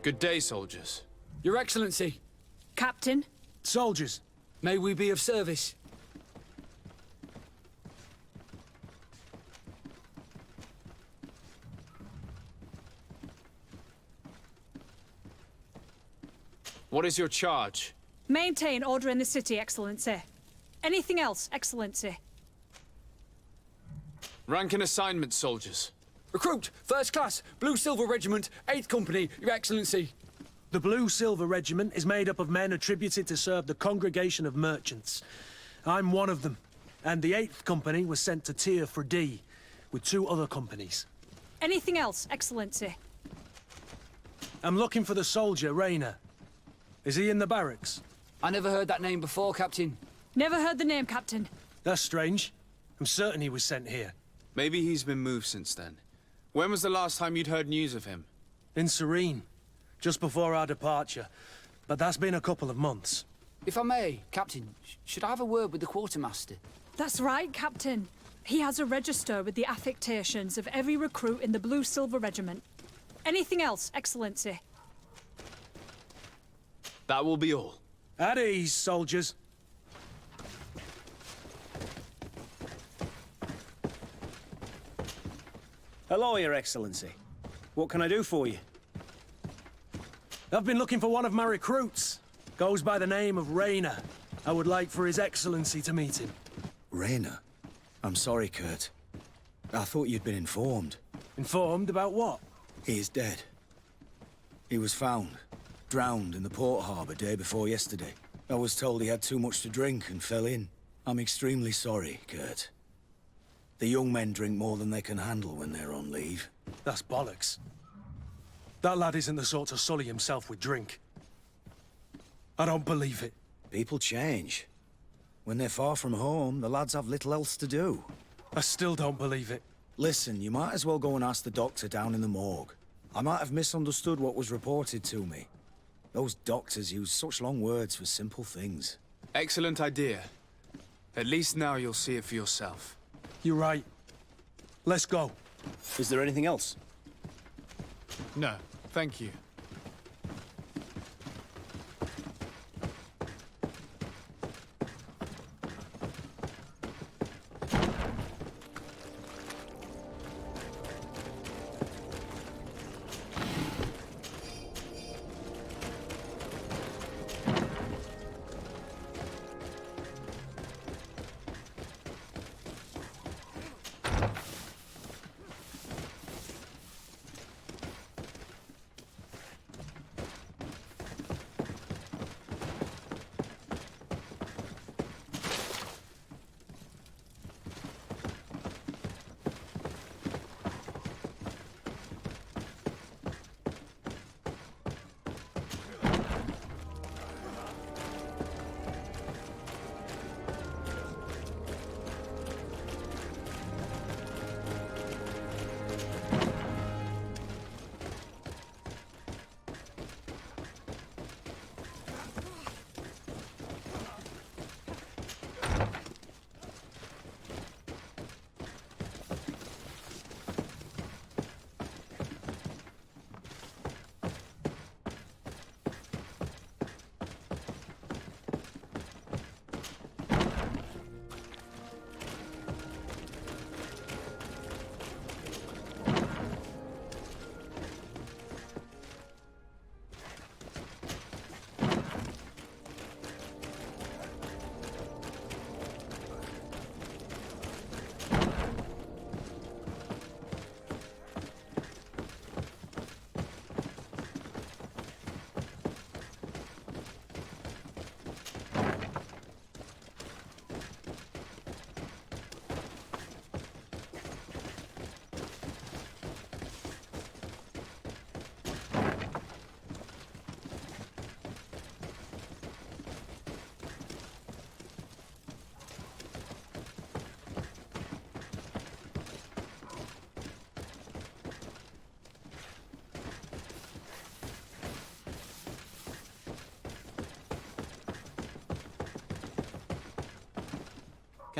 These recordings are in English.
Good day, soldiers. Your Excellency. Captain? Soldiers, may we be of service? What is your charge? Maintain order in the city, Excellency. Anything else, Excellency? Rank and assignment, soldiers. Recruit, First Class, Blue Silver Regiment, 8th Company, Your Excellency. The Blue Silver Regiment is made up of men attributed to serve the Congregation of Merchants. I'm one of them, and the 8th Company was sent to Tier for D, with 2 other companies. Anything else, Excellency? I'm looking for the soldier, Rayner. Is he in the barracks? I never heard that name before, Captain. Never heard the name, Captain. That's strange. I'm certain he was sent here. Maybe he's been moved since then. When was the last time you'd heard news of him? In Serene, just before our departure. But that's been a couple of months. If I may, Captain, should I have a word with the quartermaster? That's right, Captain. He has a register with the affectations of every recruit in the Blue Silver Regiment. Anything else, Excellency? That will be all. At ease, soldiers. Hello, Your Excellency. What can I do for you? I've been looking for one of my recruits. Goes by the name of Rayner. I would like for His Excellency to meet him. Rayner? I'm sorry, Kurt. I thought you'd been informed. Informed about what? He is dead. He was found, drowned in the port harbour day before yesterday. I was told he had too much to drink and fell in. I'm extremely sorry, Kurt. The young men drink more than they can handle when they're on leave. That's bollocks. That lad isn't the sort to sully himself with drink. I don't believe it. People change. When they're far from home, the lads have little else to do. I still don't believe it. Listen, you might as well go and ask the doctor down in the morgue. I might have misunderstood what was reported to me. Those doctors use such long words for simple things. Excellent idea. At least now you'll see it for yourself. You're right. Let's go. Is there anything else? No, thank you.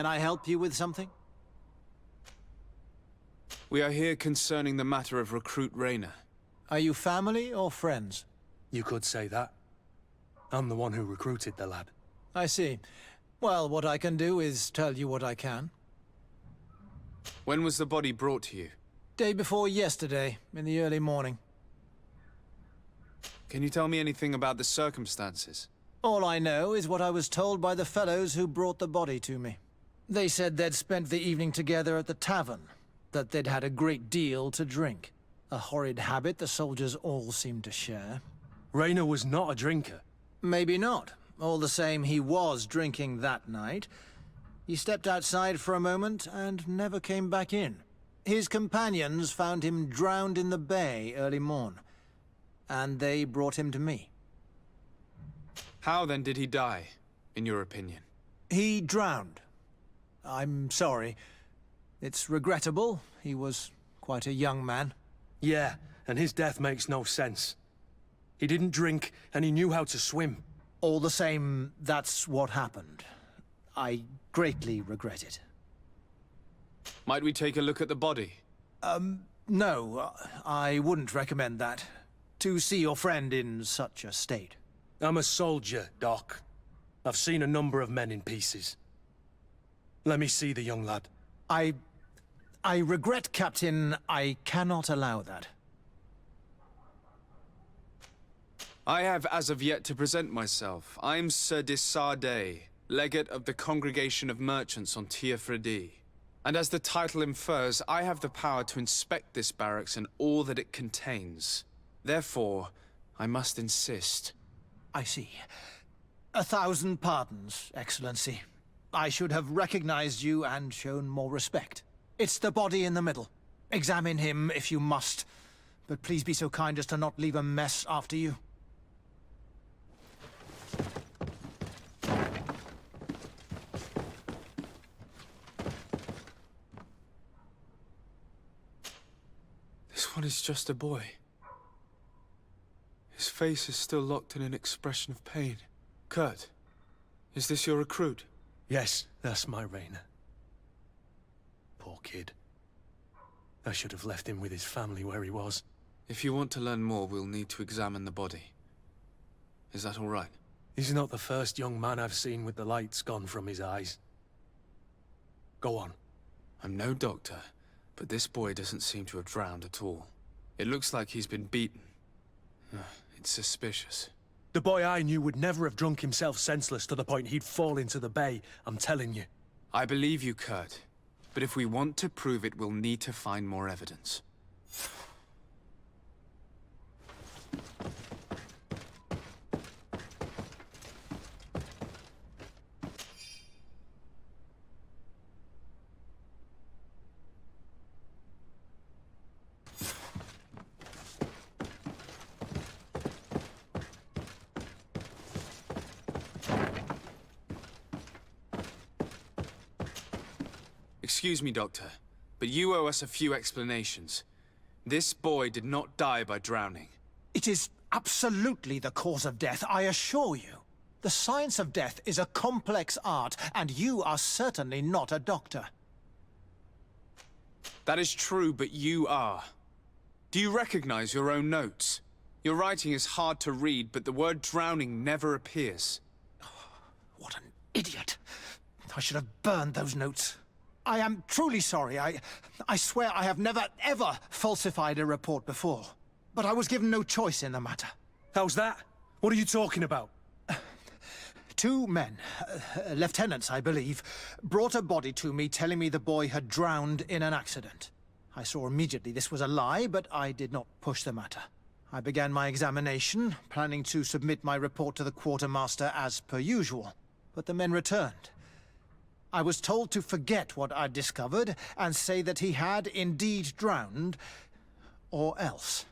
Can I help you with something? We are here concerning the matter of Recruit Rayner. Are you family or friends? You could say that. I'm the one who recruited the lad. I see. Well, what I can do is tell you what I can. When was the body brought to you? Day before yesterday, in the early morning. Can you tell me anything about the circumstances? All I know is what I was told by the fellows who brought the body to me. They said they'd spent the evening together at the tavern, that they'd had a great deal to drink. A horrid habit the soldiers all seemed to share. Rayner was not a drinker. Maybe not. All the same, he was drinking that night. He stepped outside for a moment and never came back in. His companions found him drowned in the bay early morn, and they brought him to me. How then did he die, in your opinion? He drowned. I'm sorry. It's regrettable. He was quite a young man. Yeah, and his death makes no sense. He didn't drink, and he knew how to swim. All the same, that's what happened. I greatly regret it. Might we take a look at the body? No, I wouldn't recommend that. To see your friend in such a state. I'm a soldier, Doc. I've seen a number of men in pieces. Let me see the young lad. I regret, Captain. I cannot allow that. I have as of yet to present myself. I'm Sir Desardet, legate of the Congregation of Merchants on Tir Fredi. And as the title infers, I have the power to inspect this barracks and all that it contains. Therefore, I must insist. I see. 1,000 pardons, Excellency. I should have recognized you and shown more respect. It's the body in the middle. Examine him if you must, but please be so kind as to not leave a mess after you. This one is just a boy. His face is still locked in an expression of pain. Kurt, is this your recruit? Yes, that's my Rayner. Poor kid. I should have left him with his family where he was. If you want to learn more, we'll need to examine the body. Is that all right? He's not the first young man I've seen with the lights gone from his eyes. Go on. I'm no doctor, but this boy doesn't seem to have drowned at all. It looks like he's been beaten. It's suspicious. The boy I knew would never have drunk himself senseless to the point he'd fall into the bay, I'm telling you. I believe you, Kurt. But if we want to prove it, we'll need to find more evidence. Excuse me, Doctor, but you owe us a few explanations. This boy did not die by drowning. It is absolutely the cause of death, I assure you. The science of death is a complex art, and you are certainly not a doctor. That is true, but you are. Do you recognize your own notes? Your writing is hard to read, but the word drowning never appears. What an idiot. I should have burned those notes. I am truly sorry. I swear I have never, ever falsified a report before. But I was given no choice in the matter. How's that? What are you talking about? 2 men, lieutenants, I believe, brought a body to me telling me the boy had drowned in an accident. I saw immediately this was a lie, but I did not push the matter. I began my examination, planning to submit my report to the quartermaster as per usual. But the men returned. I was told to forget what I'd discovered and say that he had indeed drowned, or else.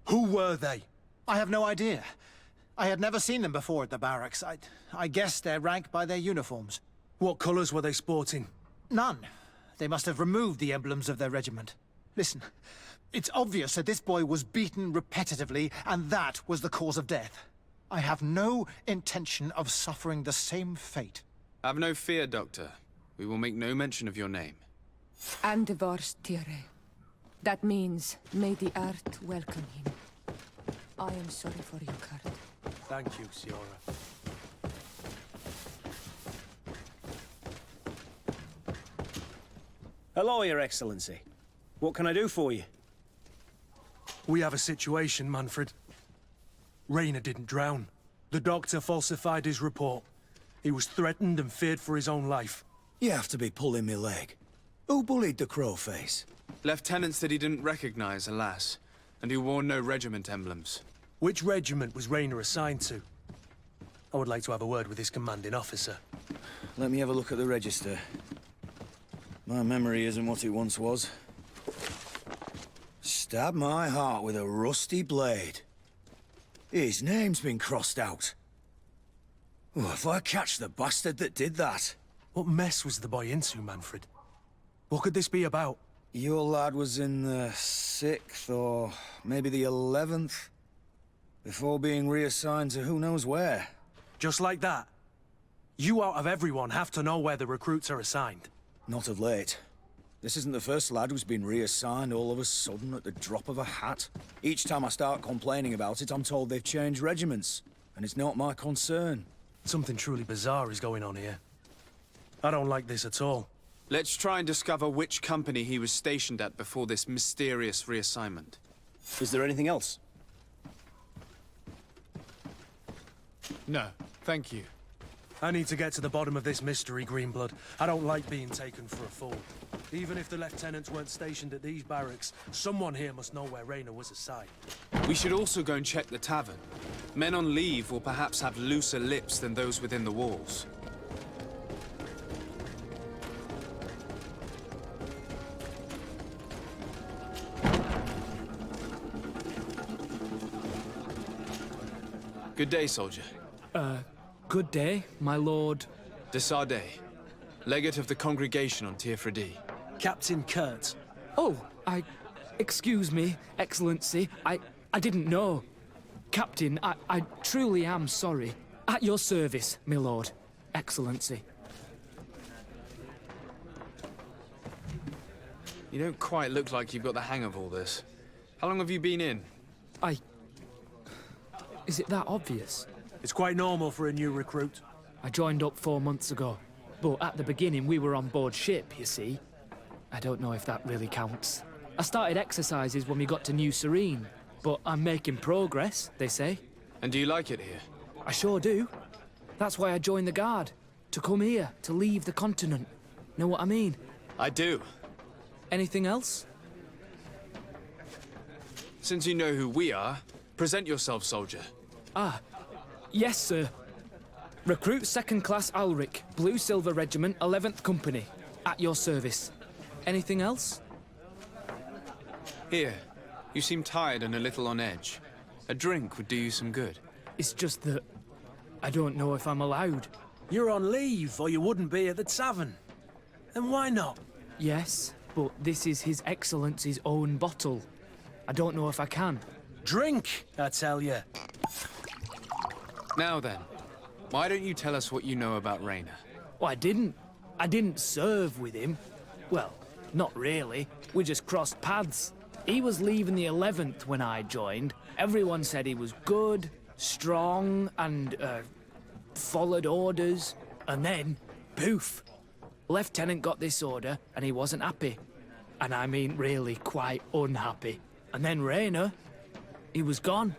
Who were they? I have no idea. I had never seen them before at the barracks. I guessed their rank by their uniforms. What colours were they sporting? None. They must have removed the emblems of their regiment. Listen, it's obvious that this boy was beaten repetitively, and that was the cause of death. I have no intention of suffering the same fate. Have no fear, Doctor. We will make no mention of your name. Andevars Tire. That means, may the earth welcome him. I am sorry for you, Kurt. Thank you, Siora. Hello, Your Excellency. What can I do for you? We have a situation, Manfred. Rayner didn't drown. The doctor falsified his report. He was threatened and feared for his own life. You have to be pulling me leg. Who bullied the crowface? Lieutenants that he didn't recognize, alas, and who wore no regiment emblems. Which regiment was Rayner assigned to? I would like to have a word with his commanding officer. Let me have a look at the register. My memory isn't what it once was. Stab my heart with a rusty blade. His name's been crossed out. Oh, if I catch the bastard that did that. What mess was the boy into, Manfred? What could this be about? Your lad was in the 6th or maybe the 11th, before being reassigned to who knows where. Just like that? You out of everyone have to know where the recruits are assigned. Not of late. This isn't the first lad who's been reassigned all of a sudden at the drop of a hat. Each time I start complaining about it, I'm told they've changed regiments, and it's not my concern. Something truly bizarre is going on here. I don't like this at all. Let's try and discover which company he was stationed at before this mysterious reassignment. Is there anything else? No, thank you. I need to get to the bottom of this mystery, Greenblood. I don't like being taken for a fool. Even if the lieutenants weren't stationed at these barracks, someone here must know where Rayner was assigned. We should also go and check the tavern. Men on leave will perhaps have looser lips than those within the walls. Good day, soldier. Good day, my lord. De Sardet, legate of the congregation on Tier Captain Kurt. Oh, excuse me, Excellency. I didn't know. Captain, I truly am sorry. At your service, my lord. Excellency. You don't quite look like you've got the hang of all this. How long have you been in? Is it that obvious? It's quite normal for a new recruit. I joined up 4 months ago. But at the beginning, we were on board ship, you see. I don't know if that really counts. I started exercises when we got to New Serene. But I'm making progress, they say. And do you like it here? I sure do. That's why I joined the Guard. To come here, to leave the continent. Know what I mean? I do. Anything else? Since you know who we are, present yourself, soldier. Yes, sir. Recruit 2nd Class Alric, Blue Silver Regiment, 11th Company. At your service. Anything else? Here. You seem tired and a little on edge. A drink would do you some good. It's just that I don't know if I'm allowed. You're on leave, or you wouldn't be at the tavern. Then why not? Yes, but this is His Excellency's own bottle. I don't know if I can. Drink, I tell you. Now then, why don't you tell us what you know about Rayner? Well, I didn't serve with him. Well, not really. We just crossed paths. He was leaving the 11th when I joined. Everyone said he was good, strong, and, followed orders. And then, poof. Lieutenant got this order, and he wasn't happy. And I mean really quite unhappy. And then Rayner, he was gone.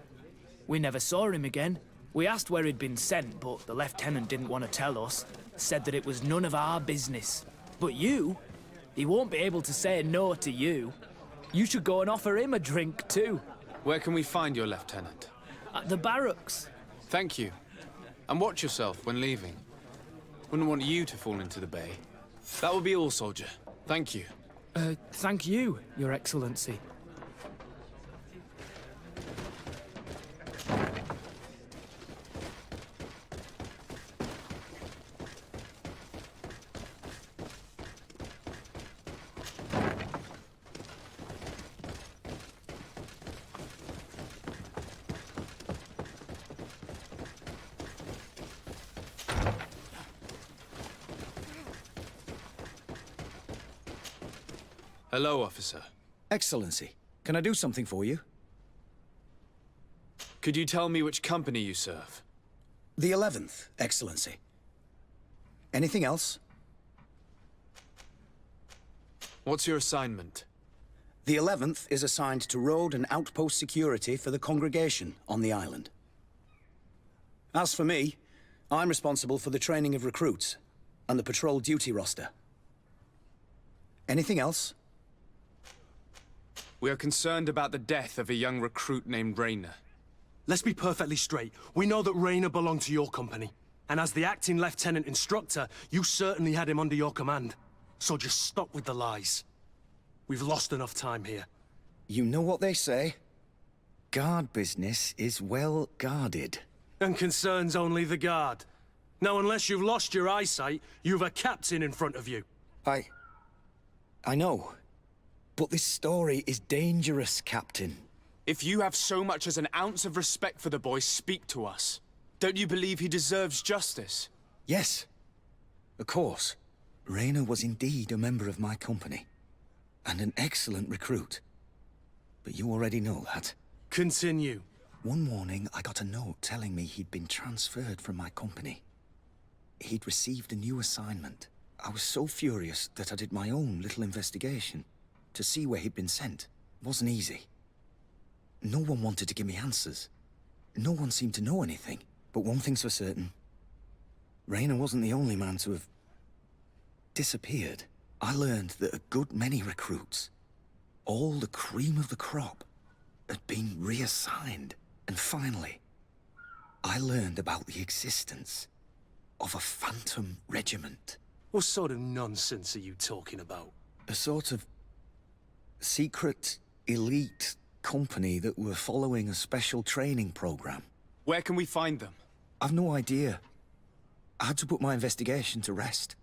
We never saw him again. We asked where he'd been sent, but the lieutenant didn't want to tell us. Said that it was none of our business. But you, he won't be able to say no to you. You should go and offer him a drink too. Where can we find your lieutenant? At the barracks. Thank you. And watch yourself when leaving. Wouldn't want you to fall into the bay. That will be all, soldier. Thank you. Thank you, Your Excellency. Hello, officer. Excellency, can I do something for you? Could you tell me which company you serve? The 11th, Excellency. Anything else? What's your assignment? The 11th is assigned to road and outpost security for the congregation on the island. As for me, I'm responsible for the training of recruits and the patrol duty roster. Anything else? We are concerned about the death of a young recruit named Rayner. Let's be perfectly straight. We know that Rayner belonged to your company. And as the acting lieutenant instructor, you certainly had him under your command. So just stop with the lies. We've lost enough time here. You know what they say? Guard business is well guarded. And concerns only the guard. Now, unless you've lost your eyesight, you've a captain in front of you. I know. But this story is dangerous, Captain. If you have so much as an ounce of respect for the boy, speak to us. Don't you believe he deserves justice? Yes, of course. Rayner was indeed a member of my company. And an excellent recruit. But you already know that. Continue. One morning, I got a note telling me he'd been transferred from my company. He'd received a new assignment. I was so furious that I did my own little investigation to see where he'd been sent. It wasn't easy. No one wanted to give me answers. No one seemed to know anything. But one thing's for certain. Rayner wasn't the only man to have disappeared. I learned that a good many recruits, all the cream of the crop, had been reassigned. And finally, I learned about the existence of a phantom regiment. What sort of nonsense are you talking about? A sort of secret, elite company that were following a special training program. Where can we find them? I've no idea. I had to put my investigation to rest.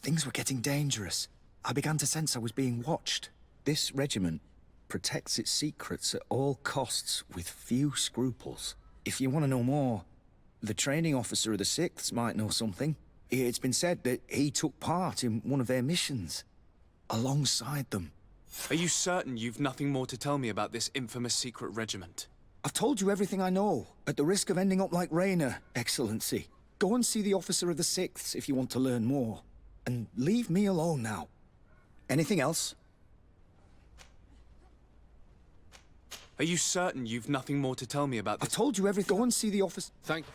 Things were getting dangerous. I began to sense I was being watched. This regiment protects its secrets at all costs with few scruples. If you want to know more, the training officer of the 6th might know something. It's been said that he took part in one of their missions, alongside them. Are you certain you've nothing more to tell me about this infamous secret regiment? I've told you everything I know, at the risk of ending up like Rayner, Excellency. Go and see the officer of the 6th if you want to learn more. And leave me alone now. Anything else? Are you certain you've nothing more to tell me about this? I've told you everything. Go and see the officer. Thank...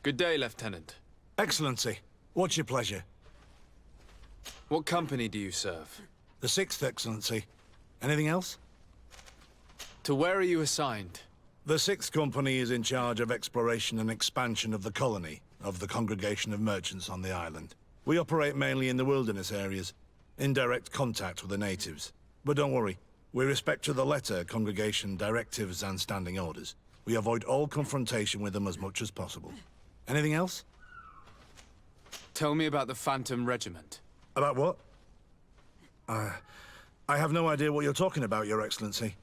Good day, Lieutenant. Excellency, what's your pleasure? What company do you serve? The 6th, Excellency. Anything else? To where are you assigned? The 6th Company is in charge of exploration and expansion of the colony of the Congregation of Merchants on the island. We operate mainly in the wilderness areas, in direct contact with the natives. But don't worry, we respect to the letter congregation directives and standing orders. We avoid all confrontation with them as much as possible. Anything else? Tell me about the Phantom Regiment. About what? I have no idea what you're talking about, Your Excellency.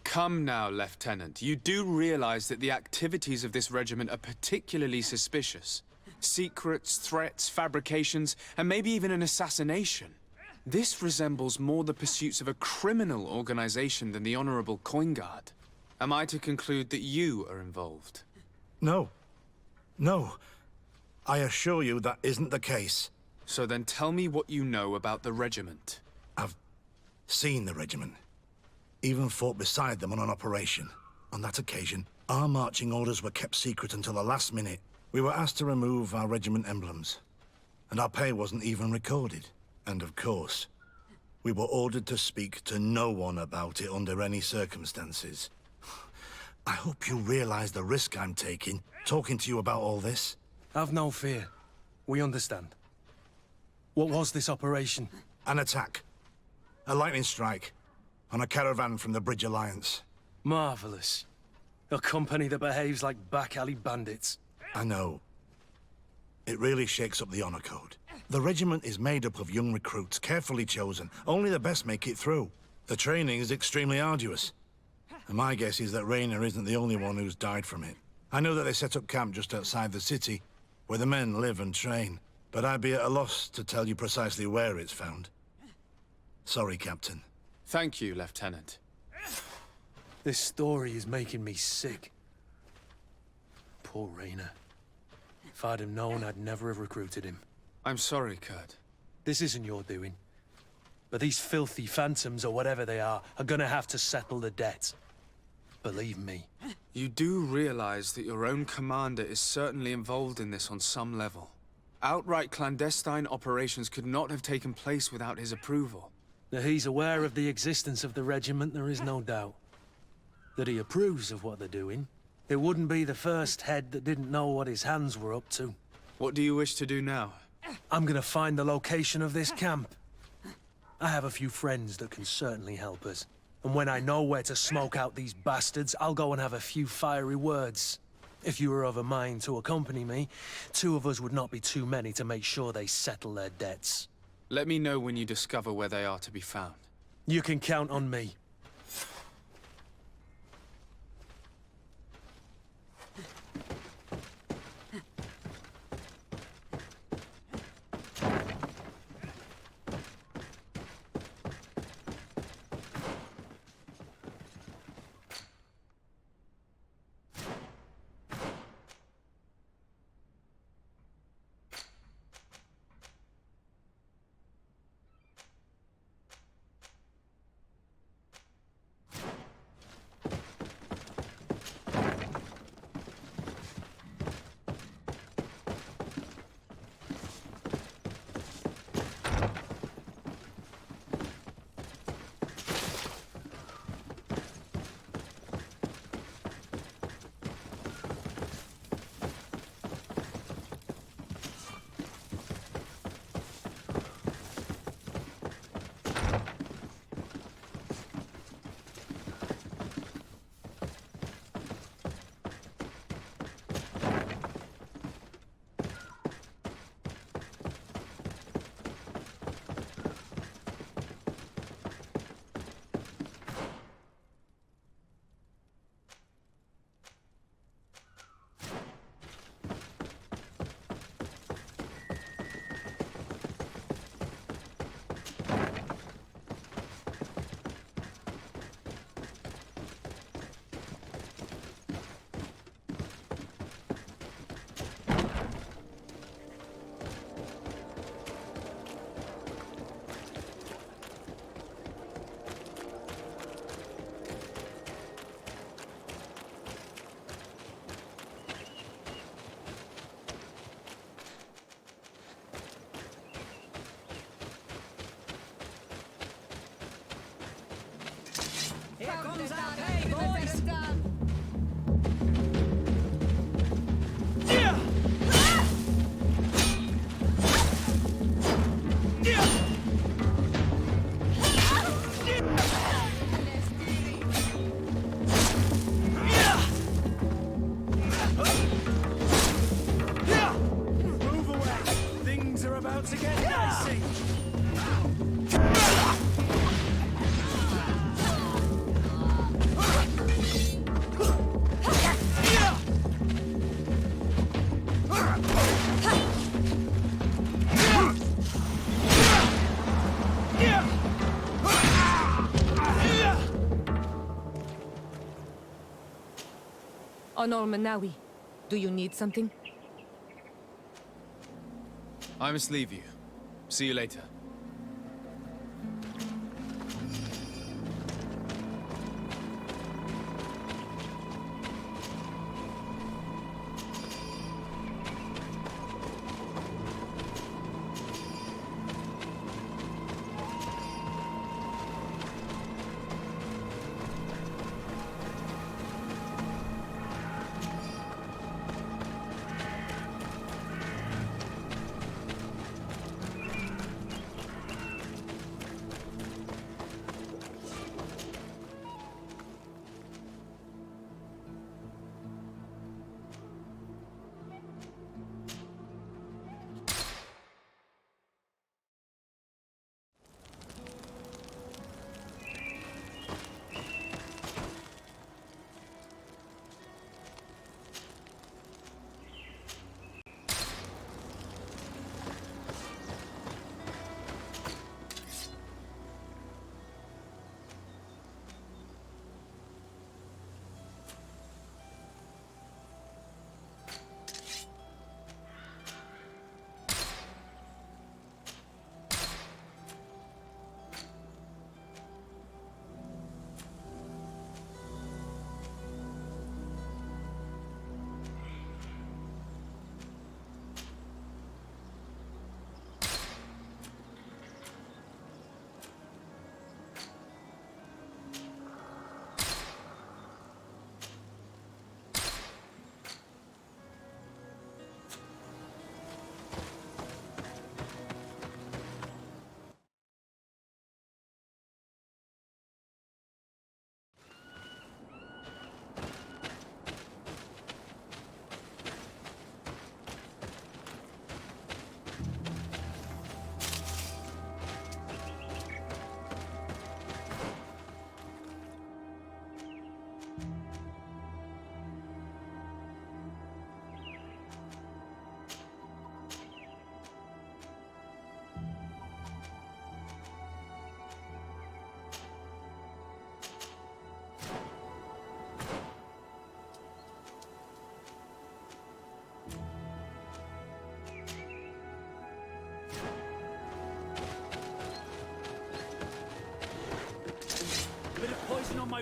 Come now, Lieutenant. You do realize that the activities of this regiment are particularly suspicious. Secrets, threats, fabrications, and maybe even an assassination. This resembles more the pursuits of a criminal organization than the Honorable Coin Guard. Am I to conclude that you are involved? No. No. I assure you that isn't the case. So then tell me what you know about the regiment. I've seen the regiment. Even fought beside them on an operation. On that occasion, our marching orders were kept secret until the last minute. We were asked to remove our regiment emblems. And our pay wasn't even recorded. And of course, we were ordered to speak to no one about it under any circumstances. I hope you realize the risk I'm taking, talking to you about all this. Have no fear. We understand. What was this operation? An attack. A lightning strike. On a caravan from the Bridge Alliance. Marvelous. A company that behaves like back alley bandits. I know. It really shakes up the honor code. The regiment is made up of young recruits, carefully chosen. Only the best make it through. The training is extremely arduous. And my guess is that Rayner isn't the only one who's died from it. I know that they set up camp just outside the city, where the men live and train. But I'd be at a loss to tell you precisely where it's found. Sorry, Captain. Thank you, Lieutenant. This story is making me sick. Poor Rayner. If I'd have known, I'd never have recruited him. I'm sorry, Kurt. This isn't your doing. But these filthy phantoms, or whatever they are gonna have to settle the debt. Believe me. You do realize that your own commander is certainly involved in this on some level. Outright clandestine operations could not have taken place without his approval. That he's aware of the existence of the regiment, there is no doubt. That he approves of what they're doing. It wouldn't be the first head that didn't know what his hands were up to. What do you wish to do now? I'm gonna find the location of this camp. I have a few friends that can certainly help us. And when I know where to smoke out these bastards, I'll go and have a few fiery words. If you were of a mind to accompany me, 2 of us would not be too many to make sure they settle their debts. Let me know when you discover where they are to be found. You can count on me. Honor Manawi, do you need something? I must leave you. See you later.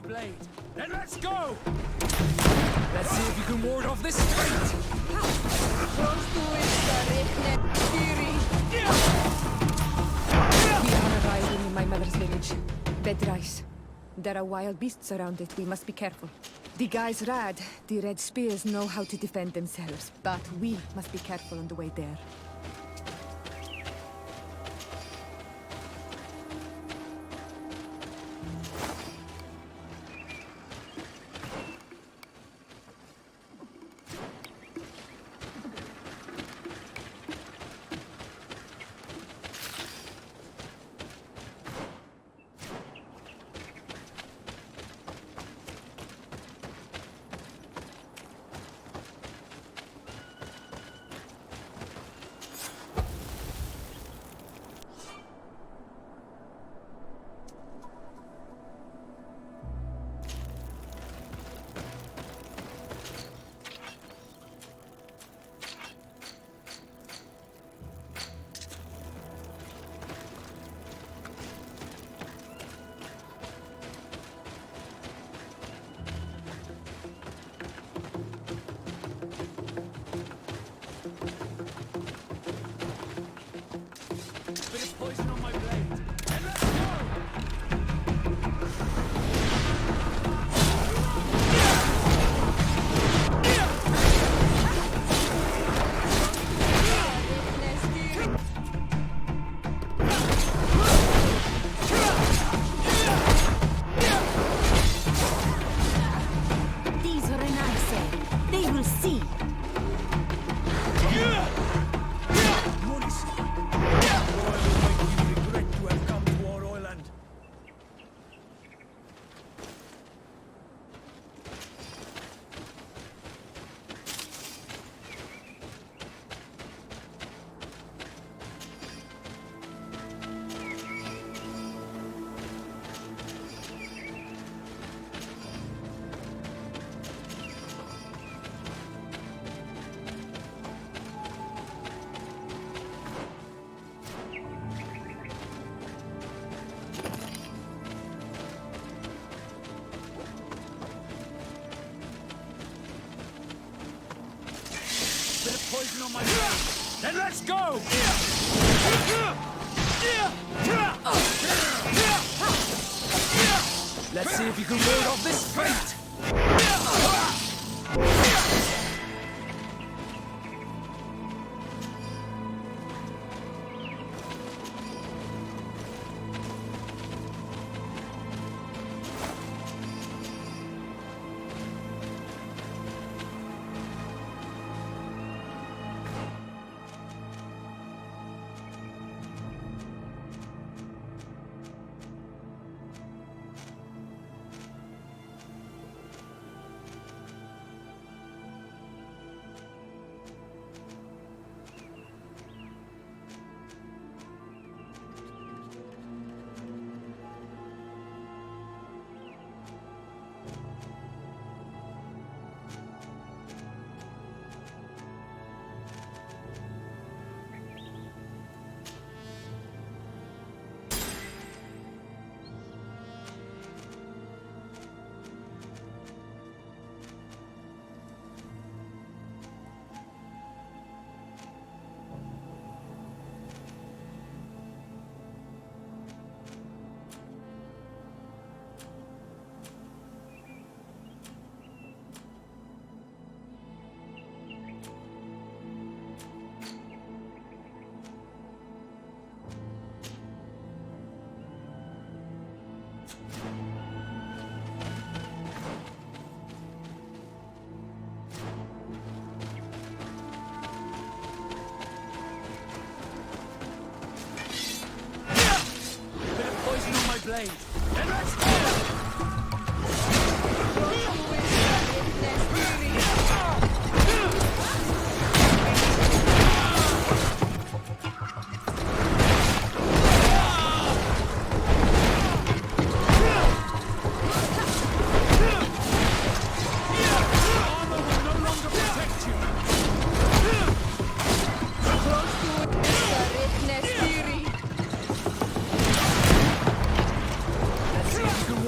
my blade. Then let's go! Let's see if you can ward off this fate! We are arriving in my mother's village. Bedrice. There are wild beasts around it. We must be careful. The guys Rad, the Red Spears, know how to defend themselves, but we must be careful on the way there. Poison on my blade. Then let's go! Let's see if you can ward off this fate! Blade. Then let's go! Let's see if you can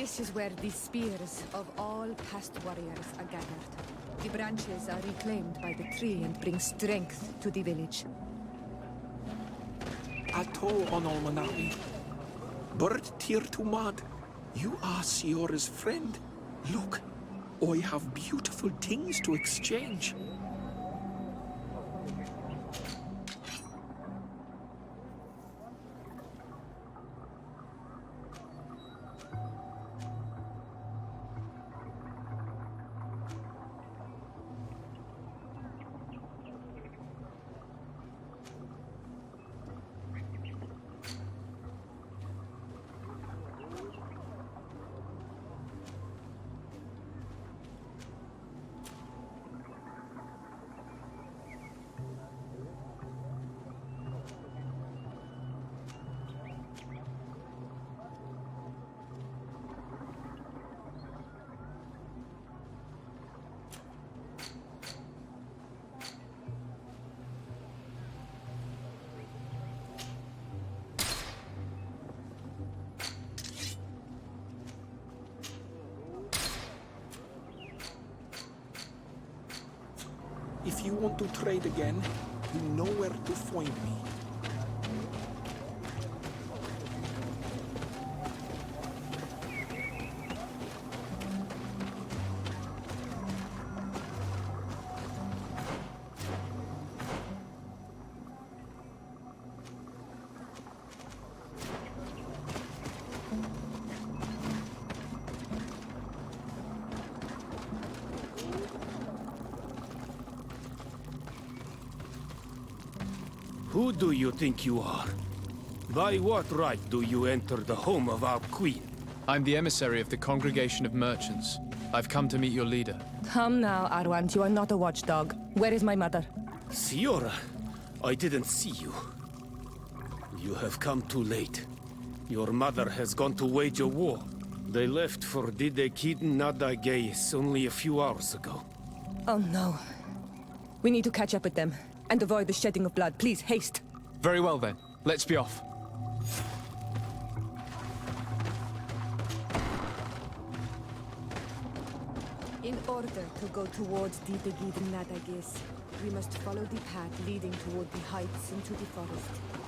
This is where the spears of all past warriors are gathered. The branches are reclaimed by the tree and bring strength to the village. Ato on Almanawi. Bird Tir Tumad. You are Siora's friend. Look, I have beautiful things to exchange. If you want to trade again, you know where to find me. Who do you think you are? By what right do you enter the home of our queen? I'm the emissary of the Congregation of Merchants. I've come to meet your leader. Come now, Arwant, you are not a watchdog. Where is my mother? Siora, I didn't see you. You have come too late. Your mother has gone to wage a war. They left for Didekid Nadageis only a few hours ago. Oh no. We need to catch up with them. And avoid the shedding of blood. Please, haste. Very well then. Let's be off. In order to go towards Didegid Nadagis, we must follow the path leading toward the heights into the forest.